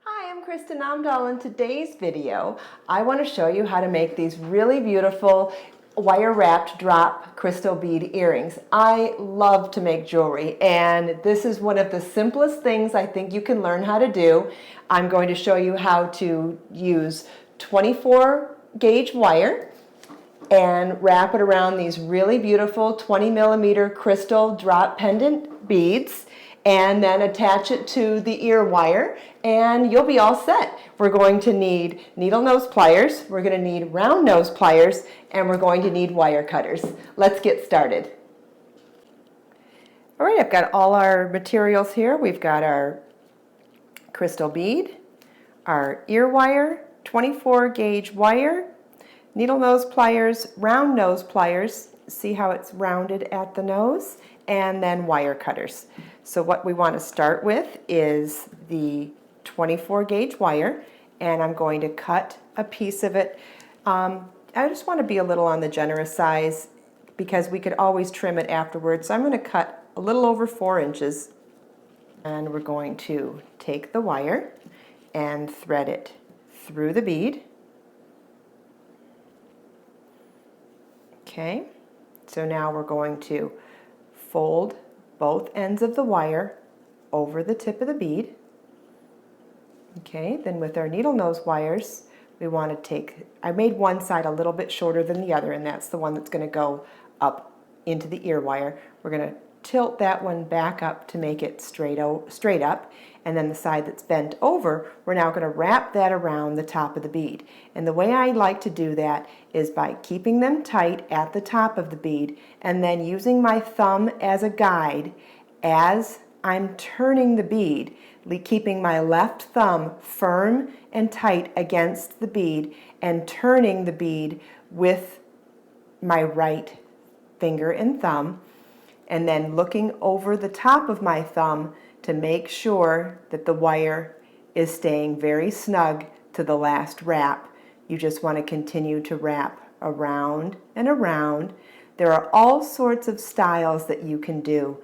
Hi, I'm Kristin. In today's video, I want to show you how to make these really beautiful wire-wrapped drop crystal bead earrings. I love to make jewelry, and this is one of the simplest things I think you can learn how to do. I'm going to show you how to use 24 gauge wire and wrap it around these really beautiful 20 millimeter crystal drop pendant beads, and then attach it to the ear wire, and you'll be all set. We're going to need needle nose pliers, we're going to need round nose pliers, and we're going to need wire cutters. Let's get started. All right, I've got all our materials here. We've got our crystal bead, our ear wire, 24 gauge wire, needle nose pliers, round nose pliers, see how it's rounded at the nose, and then wire cutters. So what we want to start with is the 24 gauge wire, and I'm going to cut a piece of it. I just want to be a little on the generous size because we could always trim it afterwards. So I'm going to cut a little over 4 inches, and we're going to take the wire and thread it through the bead. Okay, so now we're going to fold both ends of the wire over the tip of the bead. Okay, then with our needle nose wires, we want to take, I made one side a little bit shorter than the other, and that's the one that's going to go up into the ear wire. We're going to tilt that one back up to make it straight up, and then the side that's bent over, we're now going to wrap that around the top of the bead. And the way I like to do that is by keeping them tight at the top of the bead and then using my thumb as a guide as I'm turning the bead, keeping my left thumb firm and tight against the bead and turning the bead with my right finger and thumb, and then looking over the top of my thumb to make sure that the wire is staying very snug to the last wrap. You just want to continue to wrap around and around. There are all sorts of styles that you can do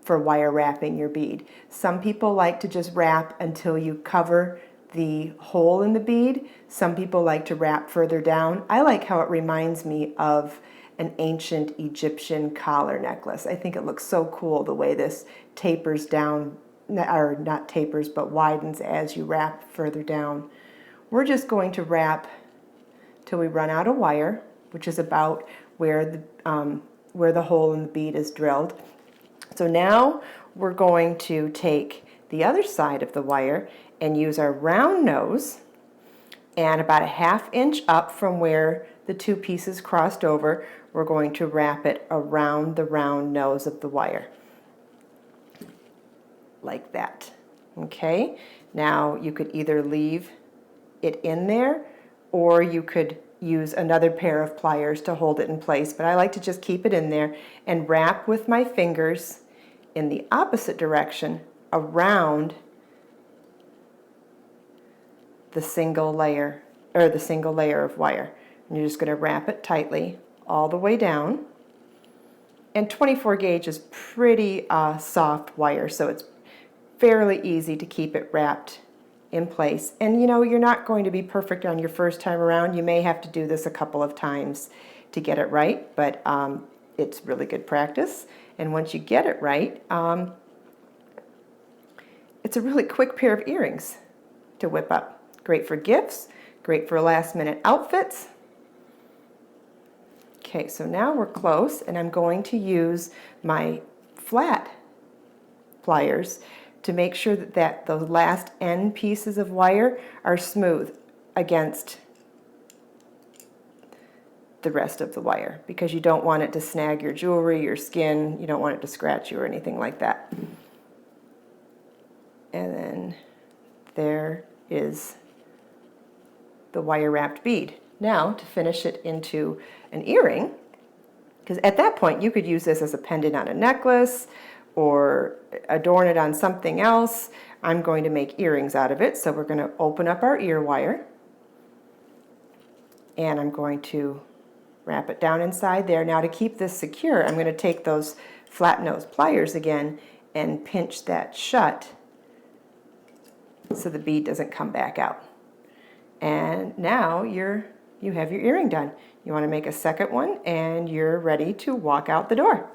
for wire wrapping your bead. Some people like to just wrap until you cover the hole in the bead. Some people like to wrap further down. I like how it reminds me of an ancient Egyptian collar necklace. I think it looks so cool the way this tapers down, or not tapers, but widens as you wrap further down. We're just going to wrap till we run out of wire, which is about where the hole in the bead is drilled. So now we're going to take the other side of the wire and use our round nose, and about a 1/2 inch up from where the two pieces crossed over, we're going to wrap it around the round nose of the wire, like that. Okay, now you could either leave it in there or you could use another pair of pliers to hold it in place, but I like to just keep it in there and wrap with my fingers in the opposite direction around the single layer of wire. And you're just going to wrap it tightly all the way down. And 24 gauge is pretty soft wire, so it's fairly easy to keep it wrapped in place. And you know, you're not going to be perfect on your first time around. You may have to do this a couple of times to get it right, but it's really good practice. And once you get it right, it's a really quick pair of earrings to whip up. Great for gifts, great for last-minute outfits. Okay, so now we're close, and I'm going to use my flat pliers to make sure that those last end pieces of wire are smooth against the rest of the wire, because you don't want it to snag your jewelry, your skin, you don't want it to scratch you or anything like that. And then there is the wire wrapped bead. Now to finish it into an earring, because at that point you could use this as a pendant on a necklace or adorn it on something else. I'm going to make earrings out of it, so we're going to open up our ear wire, and I'm going to wrap it down inside there. Now to keep this secure, I'm going to take those flat nose pliers again and pinch that shut so the bead doesn't come back out. And now you have your earring done. You want to make a second one and you're ready to walk out the door.